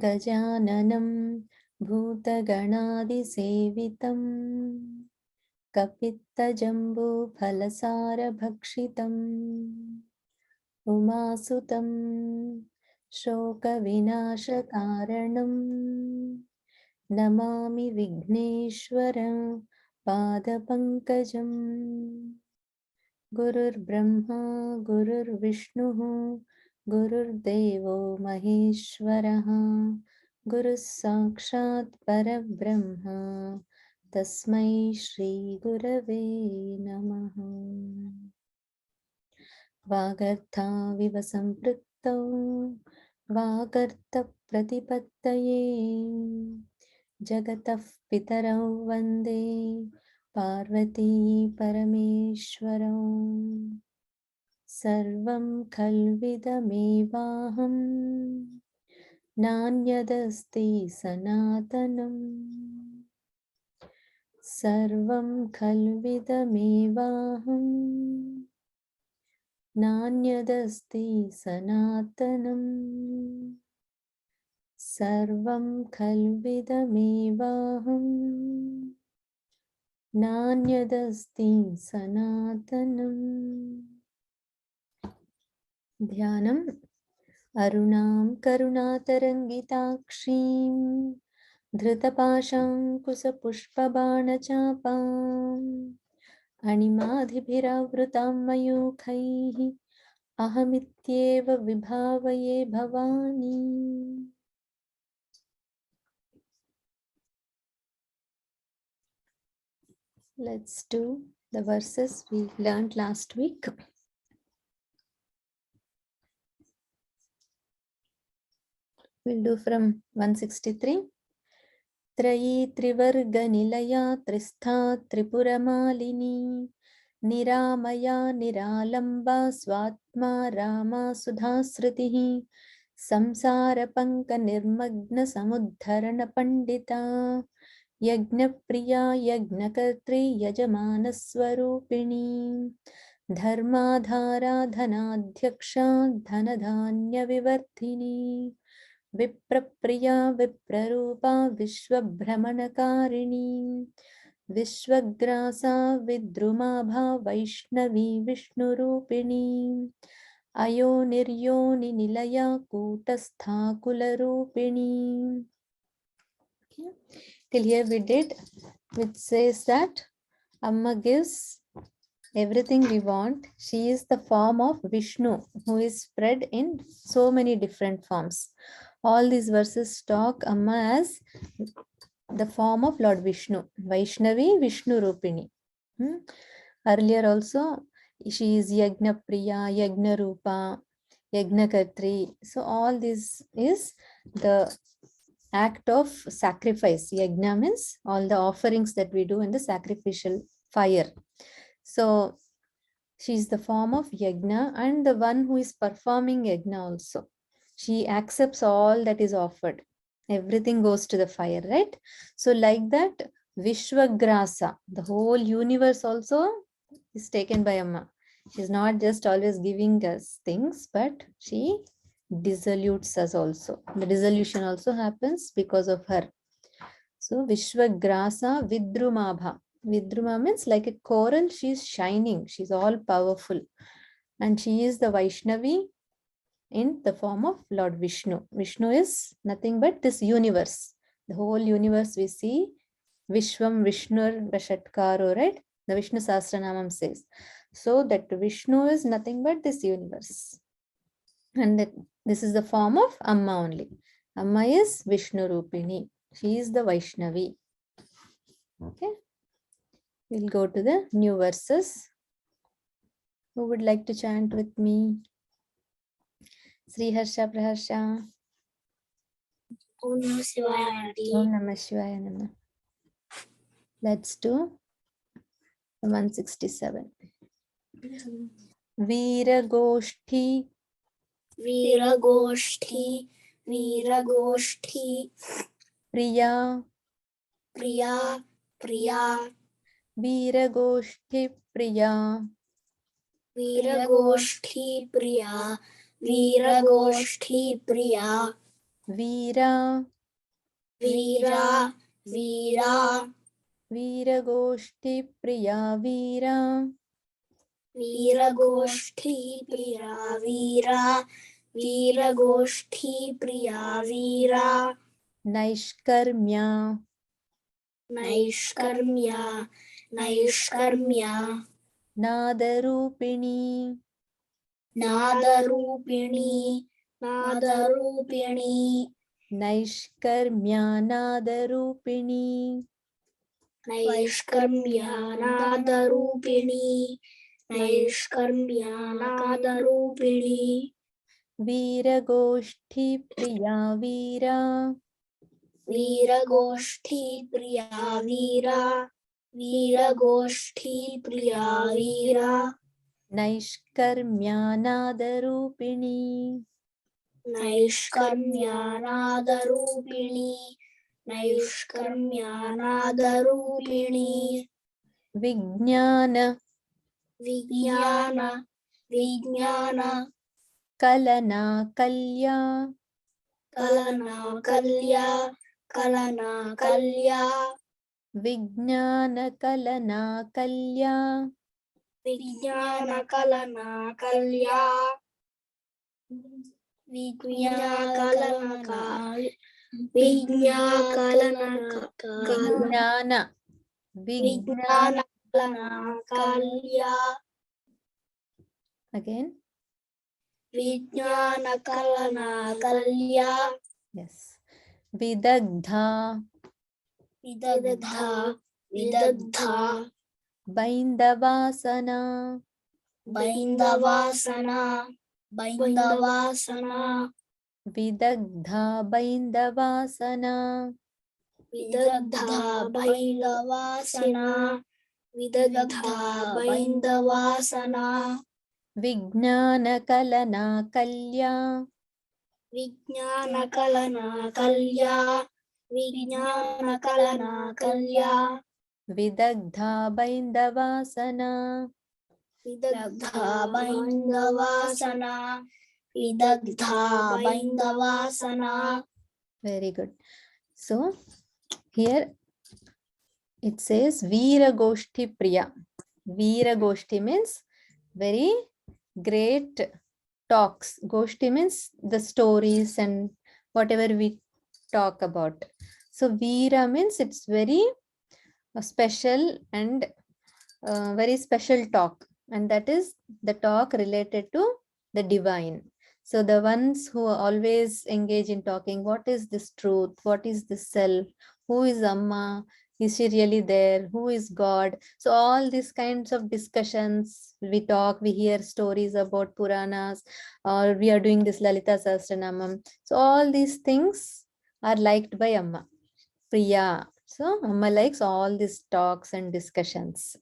गजाननं भूतगणादिसेवितं कपित्तजम्बूफलसारभक्षितम् उमासुतं शोकविनाशकारणं नमामि विघ्नेश्वर पादपङ्कजम् गुरुर्ब्रह्मा गुरुर्विष्णुः गुरुर्देवो महेश्वरः गुरुः साक्षात् परब्रह्म तस्मै श्री गुरवे नमः। वागर्थाविव सम्पृक्तौ वागर्थप्रतिपत्तये जगतः पितरौ वन्दे पार्वती परमेश्वरौ। सर्वं खल्विदमेवाहं नान्यदस्ति सनातनं सर्वं खल्विदमेवाहं नान्यदस्ति सनातनं सर्वं खल्विदमेवाहं नान्यदस्ति सनातनम्। ध्यानम् अरुणां करुणातरङ्गिताक्षीं धृतपाशाङ्कुशपुष्पबाणचापाम् अणिमादिभिरावृतां मयूखैः अहमित्येव विभावये Bhavani. Let's do the verses we learned last week. We'll do from 163. त्रयी त्रिवर्गनिलया त्रिस्था Tripuramalini निरामया निरालम्बा स्वात्मा Rama सुधाश्रुतिः संसारपङ्कनिर्मग्नसमुद्धरणपण्डिता यज्ञप्रिया यज्ञकर्त्री यजमानस्वरूपिणी धर्माधारा धनाध्यक्षा धनधान्यविवर्धिनी विप्रप्रिया विप्ररूपा विश्वभ्रमणकारिणी विश्वग्रासा विद्रुमाभा Vaishnavi विष्णुरूपिणी अयोनिर्योनिनिलया कूटस्था कुलरूपिणी. Till here we did, which says that Amma gives everything we want. She is the form of Vishnu who is spread in so many different forms. All these verses talk Amma as the form of Lord Vishnu, Vaishnavi Vishnu Rupini. Earlier also she is Yajna Priya, Yajna Rupa, Yajna Kartri. So all this is the act of sacrifice. Yajna means all the offerings that we do in the sacrificial fire. So she is the form of Yajna and the one who is performing Yajna also. She accepts all that is offered. Everything goes to the fire, right? So like that, Vishwagrasa, the whole universe also is taken by Amma. She's not just always giving us things, but she dissolutes us also. The dissolution also happens because of her. So Vishwagrasa Vidrumabha. Vidruma means like a coral, she is shining, she's all powerful. And she is the Vaishnavi in the form of Lord Vishnu. Vishnu is nothing but this universe. The whole universe we see, Vishwam Vishnur Vashatkaro, right? The Vishnu Sahasranamam says. So that Vishnu is nothing but this universe. And that this is the form of Amma only. Amma is Vishnu Rupini. She is the Vaishnavi. Okay. We'll go to the new verses. Who would like to chant with me? Sri Harsha Praharsha. Om Namah Shivaya. Om Namah Shivaya Namah. Let's do 167. Veeragoshti. Veeragoshti. Veeragoshti. Priya. Priya. Priya. Veeragoshtipriyaa. Veeragoshtipriyaa. Veeragoshtipriyaa. Veera, Veera, Veera, Veeragoshtipriyaa Veera, Veeragoshtipriyaa Veera, Veeragoshtipriyaa Veera, Naishkarmya, Naishkarmya, Naishkarmya, Nadarupini, Nadarupini, Nadarupini, Naishkarmya Nadarupini, Naishkarmya, Nadarupini, Naishkarmya, Nadarupini, Veeragoshtipriyaa Veera, Veeragoshtipriyaa Veera, Veeragoshtipriyaa Veera, Naishkarmya Nadarupini, Naishkarmya, Nadarupini, Naishkarmya, Nadarupini, Vijnana Vijnana, Vijnana, Kalana Kalya, Kalana, Kalya, Kalana, Kalya, Vijnana Kalana Kalya, Vijnana, Kalana, Kalya, Vijnana, Kalana, Vijnana, Kalana, Vijnana, Vijnana, Vijnana, Kalana, Kalya, again, Vijnana, Kalana, Kalya, yes, Vidagdha, Vidagdha, Vidagdha, Baindavasana, Baindavasana, Baindavasana, Vidagdha Baindavasana, Vidagdha, Baindavasana, Vidagdha, Baindavasana, Vijnana Kalana Kalya, Vijnana, Kalana, Kalya, Vijnana, Kalana, Kalya, Vidagdha Baindavasana, Vidagdha, Baindavasana, Vidagdha, Baindavasana. very good. So here it says Veeragoshtipriyaa. Veeragoshti means very great talks. Goshti means the stories and whatever we talk about. So Veera means it's very special and very special talk, and that is the talk related to the divine. So the ones who always engage in talking, what is this truth, what is this self, who is Amma, is she really there, who is God? So all these kinds of discussions we talk, we hear stories about Puranas, or we are doing this Lalita Sahasranamam. So all these things are liked by Amma Priya. So Amma likes all these talks and discussions.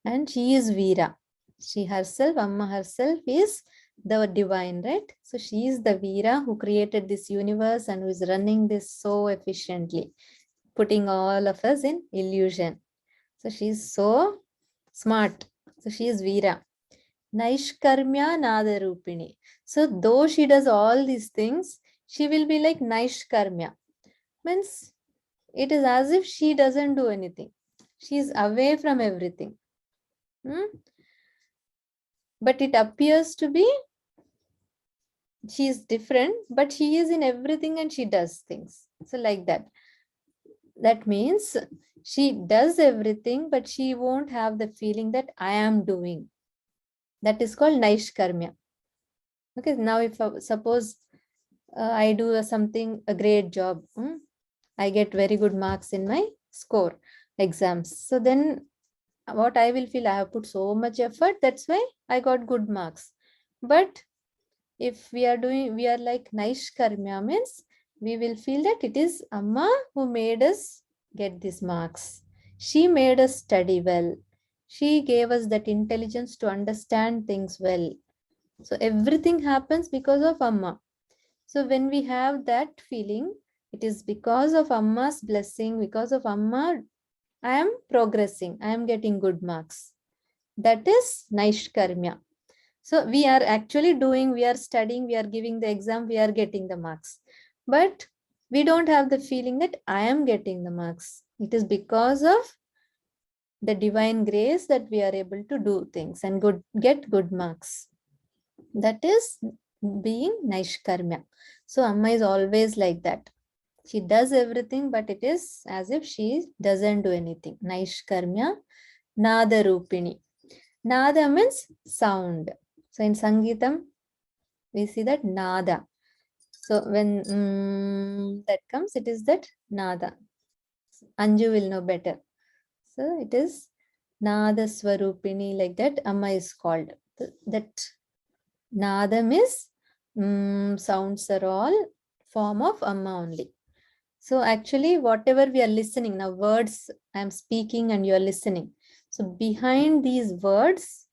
And she is Veera. She herself, Amma herself, is the divine, right? So she is the Veera who created this universe and who is running this so efficiently, putting all of us in illusion. So she is so smart. So she is Veera. Naishkarmya Nadarupini. So though she does all these things, she will be like Naishkarmya. Means it is as if she doesn't do anything. She is away from everything. But it appears to be she is different, but she is in everything and she does things. So like that. That means she does everything, but she won't have the feeling that I am doing. That is called Naishkarmya. Okay, now if suppose I do something, a great job, I get very good marks in my score exams. So then what I will feel, I have put so much effort, that's why I got good marks. But if we are like Naishkarmya, means we will feel that it is Amma who made us get these marks. She made us study well. She gave us that intelligence to understand things well. So everything happens because of Amma. So when we have that feeling, it is because of Amma's blessing, because of Amma, I am progressing, I am getting good marks. That is Naishkarmya. So we are actually doing, we are studying, we are giving the exam, we are getting the marks. but we don't have the feeling that I am getting the marks. It is because of the divine grace that we are able to do things and get good marks. That is being Naishkarmya. So Amma is always like that. She does everything, but it is as if she doesn't do anything. Naishkarmya, Nada Rupini. Nada means sound. So in Sangeetam, we see that Nada. So when that comes, it is that Nada. Anju will know better. So it is Nada Swarupini, like that Amma is called. That Nadam is sounds are all form of Amma only. So actually, whatever we are listening, now words I am speaking and you are listening. So behind these words,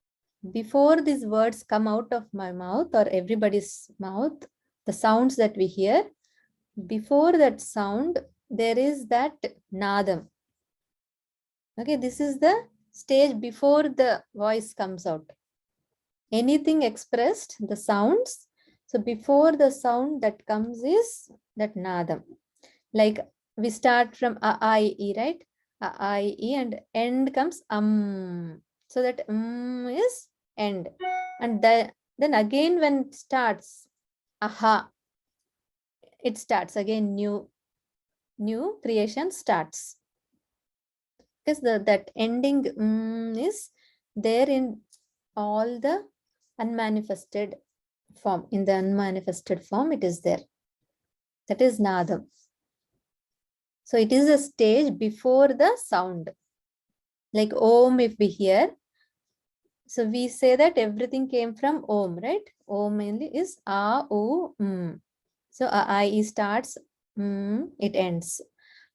before these words come out of my mouth or everybody's mouth, the sounds that we hear, before that sound, there is that nadam. Okay, this is the stage before the voice comes out. Anything expressed, the sounds. So before the sound that comes is that nadam. Like we start from a, I, e, right? A, I, e, and end comes So that is end. And then again when it starts, aha, it starts again, new creation starts. Because that ending is there in all the unmanifested form. In the unmanifested form, it is there. That is nadam. So it is a stage before the sound. Like Om, if we hear, so we say that everything came from Om, right? Om mainly is A, U, So I starts, it ends.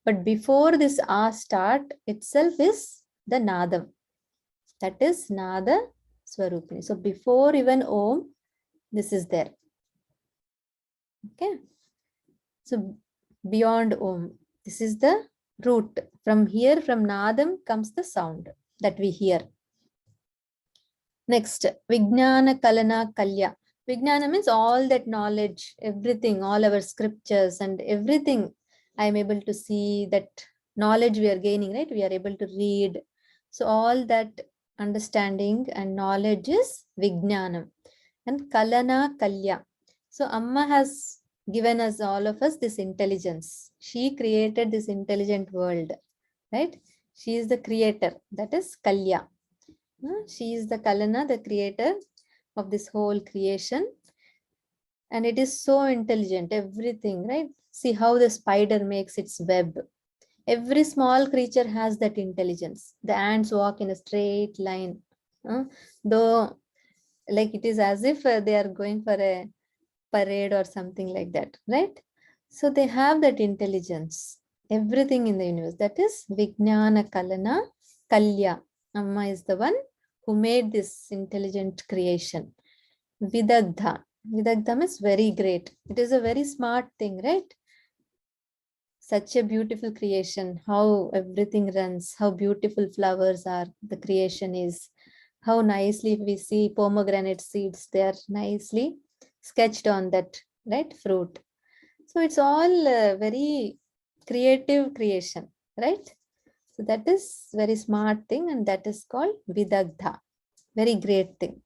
But before this A start itself is the Nadam. That is Nada Swarupini. So before even Om, this is there. Okay. So beyond Om, this is the root. From here, from Nadam comes the sound that we hear. Next, Vijnana Kalana Kalya. Vijnana means all that knowledge, everything, all our scriptures and everything. I am able to see that knowledge we are gaining, right? We are able to read. So all that understanding and knowledge is Vijnanam. And Kalana Kalya. So Amma has given us, all of us, this intelligence. She created this intelligent world, right? She is the creator. That is Kalya. She is the Kalana, the creator of this whole creation. And it is so intelligent, everything, right? See how the spider makes its web. Every small creature has that intelligence. The ants walk in a straight line. Though, like it is as if they are going for a parade or something like that, right? So they have that intelligence. Everything in the universe. That is Vijnana Kalana Kalya. Amma is the one who made this intelligent creation. Vidagdha. Vidagdha is very great. It is a very smart thing, right? Such a beautiful creation. How everything runs. How beautiful flowers are. The creation is. How nicely we see pomegranate seeds. They are nicely sketched on that, right? Fruit. So it's all very creative creation, right? So that is very smart thing, and that is called Vidagdha. Very great thing.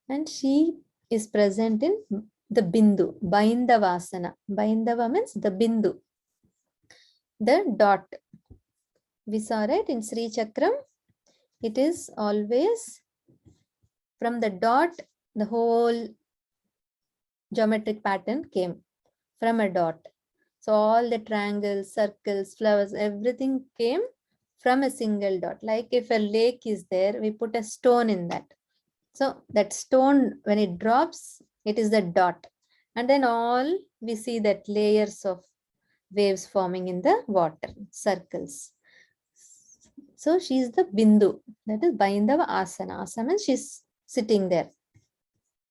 And she is present in the Bindu, Baindavasana. Baindava means the Bindu, the dot. We saw it in Sri Chakram. It is always from the dot, the whole geometric pattern came from a dot. So all the triangles, circles, flowers, everything came from a single dot. Like if a lake is there, we put a stone in that. So that stone, when it drops, it is the dot. And then all we see that layers of waves forming in the water, circles. So she is the Bindu. That is Baindava Asana. Asana means she's sitting there.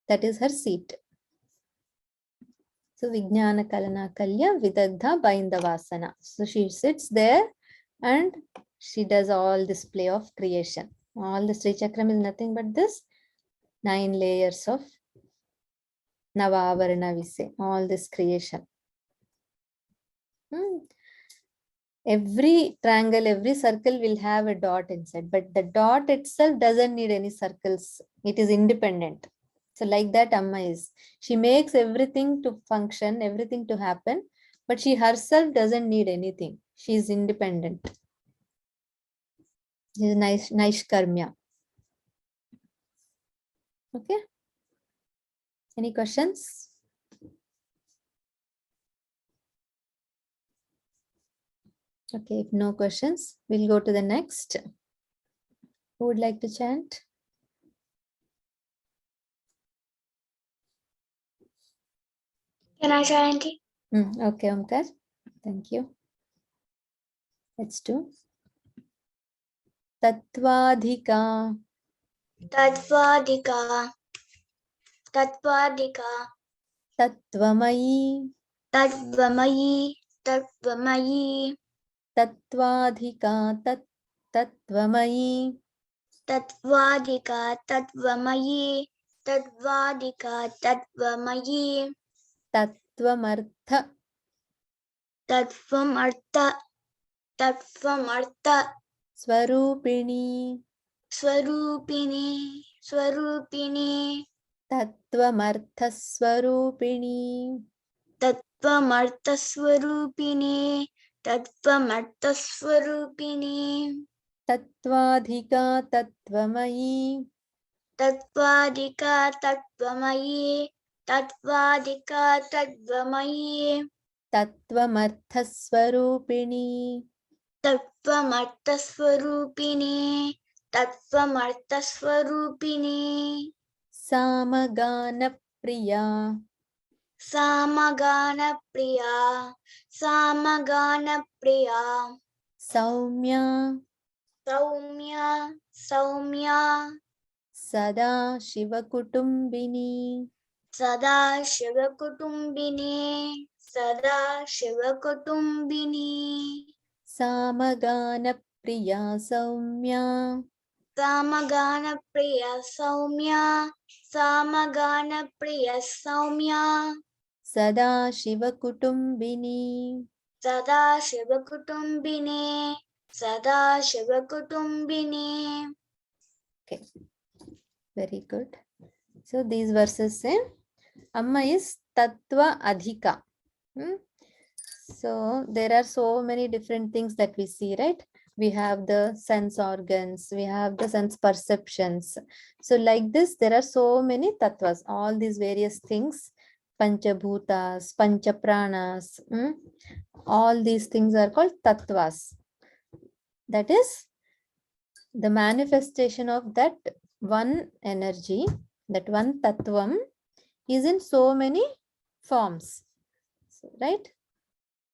That is her seat. So Vijnana Kalana Kalya Vidagdha Baindavasana. So she sits there and she does all this play of creation. All the Sri Chakram is nothing but this 9 layers of Navavarana, we say, all this creation. Every triangle, every circle will have a dot inside, but the dot itself doesn't need any circles. It is independent. So like that Amma is. She makes everything to function, everything to happen, but she herself doesn't need anything. She is independent. She is nice karmya. Okay. Any questions? Okay, if no questions, we'll go to the next. Who would like to chant? Can I chant it? Okay, Omkar. Thank you. Let's do. Tatvadhika. Tatvadika. Tatvadika. Tatvamayi. Tatvamayi. Tatvamayi. Tatvadhika. Tatvamayi. Tatvadika. Tatvamayi. Tatvadika. Tatvamayi. Tatvamartha. Tatvamartha. Tatvamartha. Swarupini. Swarupini. Swarupini. Tatvamartha Swarupini. Tatvamartha Swarupini. Tatvamartha Swarupini. Tatvadhika Tatvamayi. Tatvadika Tatvamayi. Tatvadika Tatvamayi. Tatvamartha Swarupini. Tatvamartha Swarupini. Tatvamartha Swarupini. Samagana Priya. Samagana Priya. Samagana Priya. Saumya. Saumya. Saumya. Sada Shivakutumbini. Sada Shivakutumbini. Sada Shivakutumbini. Samagana Priya Saumya. Samagana Priya Saumya. Samagana Priya Saumya. Sada Shivakutumbini. Sada Shivakutumbini. Sada Shivakutumbini. Okay, very good. So these verses say Amma is Tattva Adhika. So there are so many different things that we see, right? We have the sense organs, we have the sense perceptions. So like this, there are so many tattvas, all these various things, panchabhutas, panchapranas, all these things are called tattvas. That is the manifestation of that one energy, that one tattvam is in so many forms, right?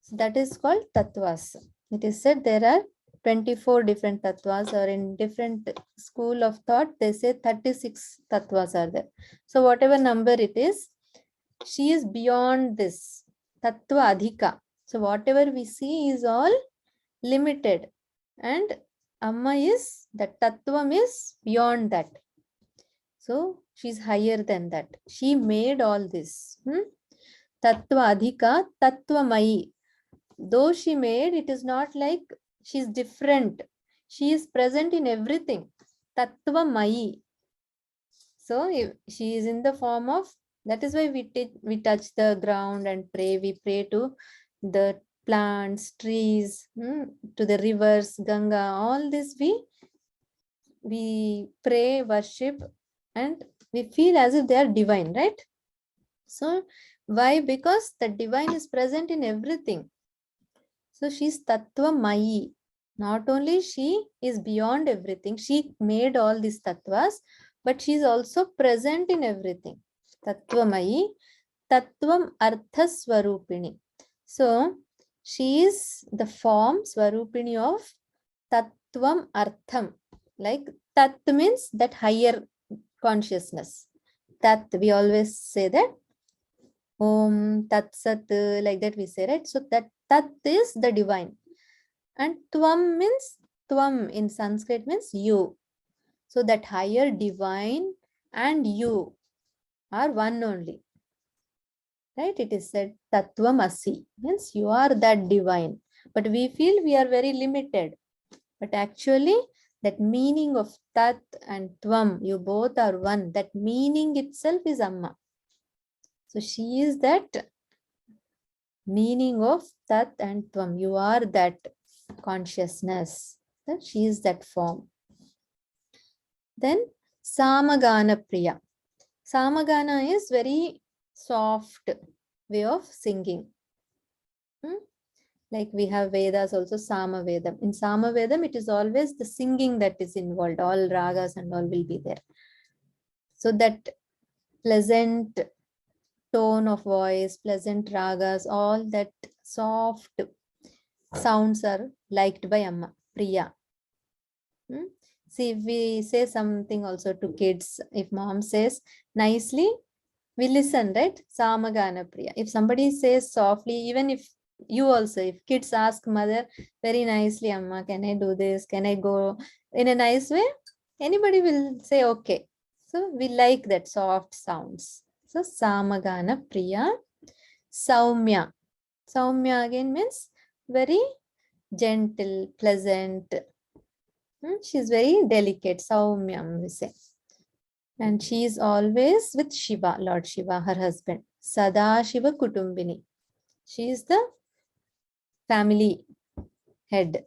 So that is called tattvas. It is said there are 24 different tattvas, or in different school of thought, they say 36 tattvas are there. So whatever number it is, she is beyond this tattva adhika. So whatever we see is all limited, and Amma is, that tattvam is beyond that. So she's higher than that. She made all this. Tattva adhika, tattvamayi. Though she made, it is not like she's different. She is present in everything. Tattvamayi. So she is in the form of, that is why we touch the ground and pray. We pray to the plants, trees, to the rivers, Ganga, all this we pray, worship, and we feel as if they are divine, right? So why? Because the divine is present in everything. So she's Tattva Mayi. Not only she is beyond everything, she made all these tattvas, but she is also present in everything. Tattva Mayi, Tattvam Artha Swarupini. So she is the form Swarupini of Tattvam Artham. Like Tat means that higher consciousness. Tat, we always say that. Om Tat Sat, like that we say, right? So that Tat is the divine. And Tvam means, Tvam in Sanskrit means you. So that higher divine and you are one only. Right? It is said Tattvamasi, means you are that divine. But we feel we are very limited. But actually, that meaning of Tat and Tvam, you both are one. That meaning itself is Amma. So she is that meaning of Tat and Tvam. You are that consciousness. That she is that form. Then Samagana Priya. Samagana is very soft way of singing. Like we have Vedas also, Samaveda. In Samaveda, it is always the singing that is involved. All ragas and all will be there. So that pleasant tone of voice, pleasant ragas, all that soft sounds are liked by Amma, Priya. See, if we say something also to kids, if mom says nicely, we listen, right? Samagana Priya. If somebody says softly, even if you also, if kids ask mother very nicely, Amma, can I do this? Can I go in a nice way? Anybody will say, okay. So we like that soft sounds. So Samagana Priya. Saumya. Saumya again means very gentle, pleasant. She's very delicate. Saumyam, we say. And she is always with Shiva, Lord Shiva, her husband. Sada Shiva Kutumbini. She is the family head.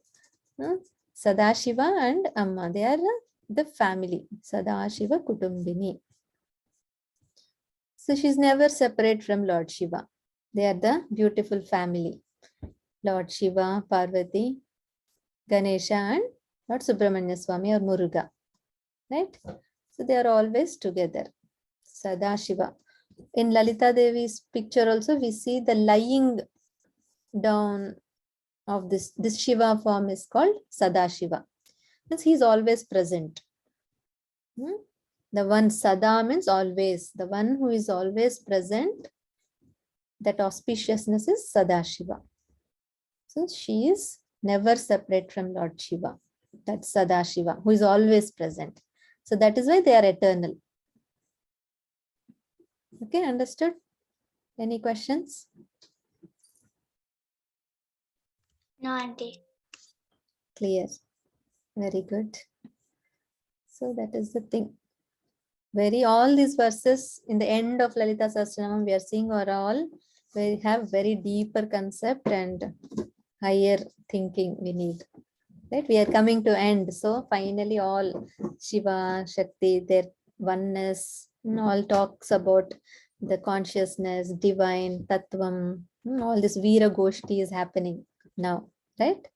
Sada Shiva and Amma, they are the family. Sada Shiva Kutumbini. So she's never separate from Lord Shiva. They are the beautiful family. Lord Shiva, Parvati, Ganesha and Lord Subramanya Swami or Muruga. Right? So they are always together. Sada Shiva. In Lalita Devi's picture also, we see the lying down of this Shiva form is called Sada Shiva. Means he is always present. The one Sada means always. The one who is always present. That auspiciousness is Sada Shiva. So she is never separate from Lord Shiva. That's Sada Shiva, who is always present. So that is why they are eternal. Okay, understood? Any questions? No, Auntie. Clear. Very good. So that is the thing. All these verses in the end of Lalita Sahasranamam we are seeing are all, we have very deeper concept and higher thinking we need. Right? We are coming to end. So finally all Shiva, Shakti, their oneness, all talks about the consciousness, divine, Tattvam, all this Veeragoshti is happening now, right?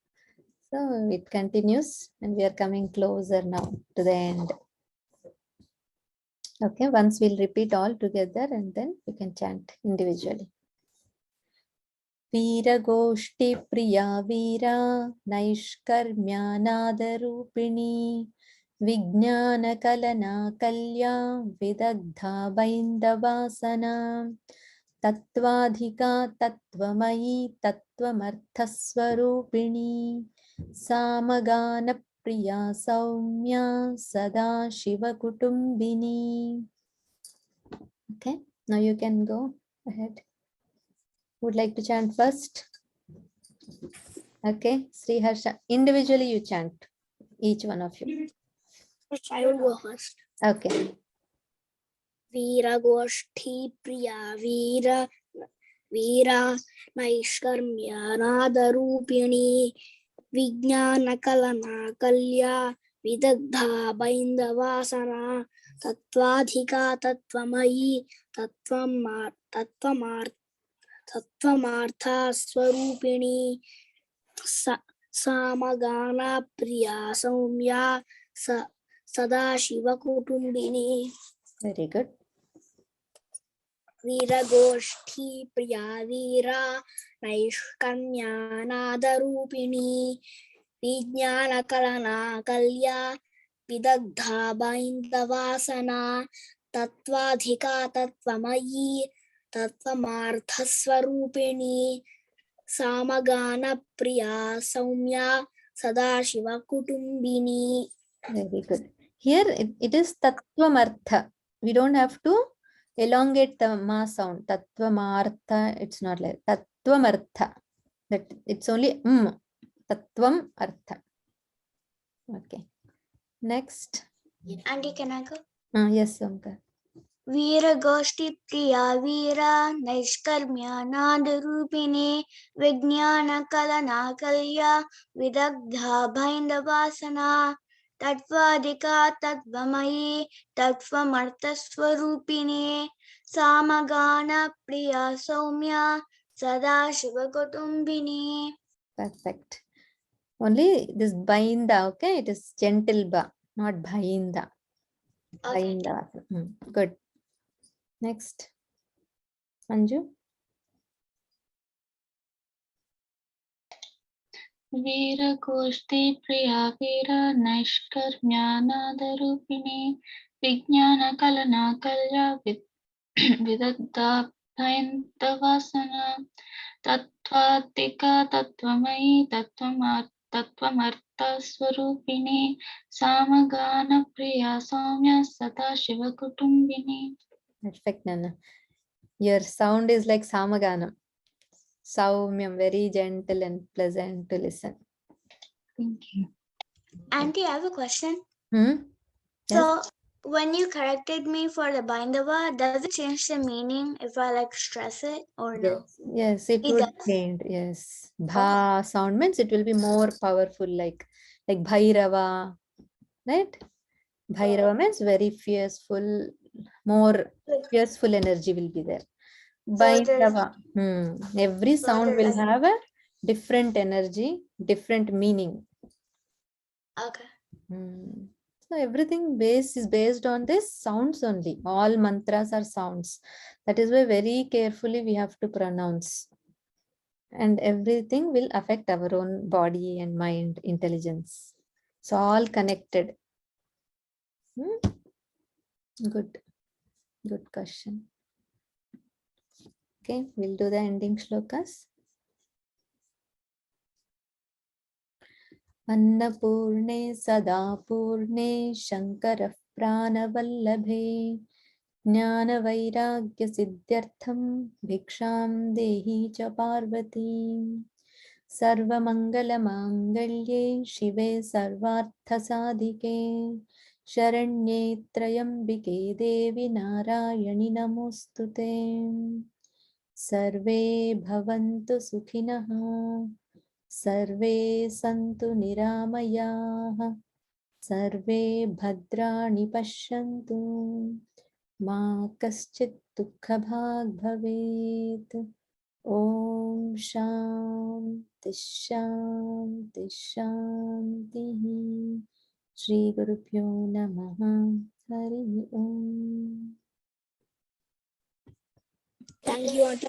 So it continues and we are coming closer now to the end. Okay, once we'll repeat all together and then we can chant individually. Veeragoshtipriyaa Veera Naishkarmya Nadarupini Vijnana Kalana Kalya Vidagdha Baindavasana Tattvadhika Tattvamayi Tattvamarthaswarupini Samagana Priya Saumya Sada Shiva Kutumbini. Okay, now you can go ahead. Would like to chant first? Okay, Sri Harsha, individually you chant, each one of you. I will go first. Okay. Veeragoshtipriyaa Veera Veera Naishkarmya Nadarupini Vijnana Kalana Kalya Vidagdha Baindavasana Tattvadhika Tattvamayi Tattvamartha Swarupini Samagana Priya Saumya Sada Shiva Kutumbini. Very good. Veeragoshtipriyaa Veera Naishkarmya Nadarupini Vijnana Kalana Kalya Vidagdha Baindavasana Tattvadhika Tattvamayi Tattvamarthaswarupini Samagana Priya Saumya Sadashiva Kutumbini. Very good. Here it is Tattvamartha. We don't have to elongate the ma sound. Tattvamartha, it's not like Tattvamartha. That it's only Tattvam Artha. Okay. Next. Auntie, can I go? Yes, Samka. Veeragoshtipriyaa Veera Naishkarmya Nadarupine Vijnana Kalana Kalya Vidagdha Bhaindavasana Tatvadika Tatvamayi Tattvamartaswarupine Samagana Priya Saumya Sadashiva Kutumbini. Perfect. Only this Bainda, okay? It is gentle ba, not Bhainda. Okay. Bainda. Good. Next. Anju. Veeragoshtipriyaa Veera Naishkarmyanadarupine Vijnana Kalana Kalya Vidagdha Bhaindavasana Tattvatika Tatvamayi Tattvamartha Swarupine Samagana Priya Saumya Sadashiva Kutumbini. Perfect, Nana. Your sound is like Samaganam. Saumyam, very gentle and pleasant to listen. Thank you. Auntie, I have a question. Yes. So, when you corrected me for the Baindava, does it change the meaning if I like stress it or no? Yes, it would change. Yes. Bha sound means it will be more powerful, like Bhairava, right? Bhairava means very fierceful, more fierceful energy will be there. Baindava. Every sound will have a different energy, different meaning. Okay. So everything is based on this sounds only. All mantras are sounds. That is why very carefully we have to pronounce. And everything will affect our own body and mind, intelligence. So all connected. Good. Good question. Okay, we'll do the ending shlokas. Annapurne Sadapurne Shankarah Pranavallabhe Jnana-vairagya siddhyartham bhiksham dehi cha parvati sarvamangala-mangalye shive sarvartha-sadhike sharanye trayambike devi narayani namostute sarve bhavantu sukhinah sarve santu niramayah sarve bhadrani pashyantu Ma kaschit dukha bhag bhavet. Om Shanti Shanti Shanti. Shri Gurubhyo Namaha. Hari Om. Thank you, Auntie.